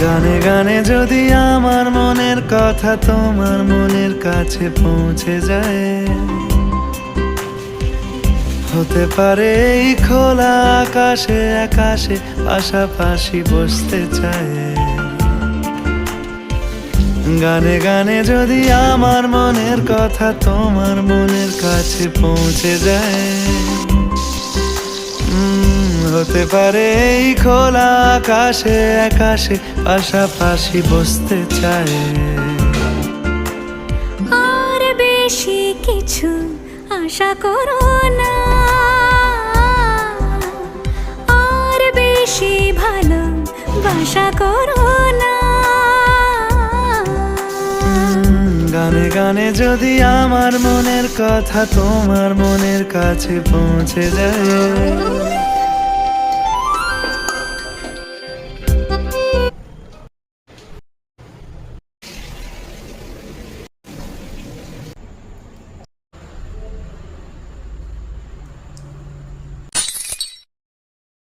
গানে গানে যদি আমার মনের কথা তোমার মনের কাছে পৌঁছে যায়, হতে পারে এই খোলা আকাশে আকাশে পাশাপাশি বসতে চায়। গানে গানে যদি আমার মনের কথা তোমার মনের কাছে পৌঁছে যায়, হতে পারে এই খোলা আকাশে আকাশে পাশাপাশি বসতে চায়। আর বেশি কিছু আশা করো না, আর বেশি ভালোবাসা করো না। গানে গানে যদি আমার মনের কথা তোমার মনের কাছে পৌঁছে যায়,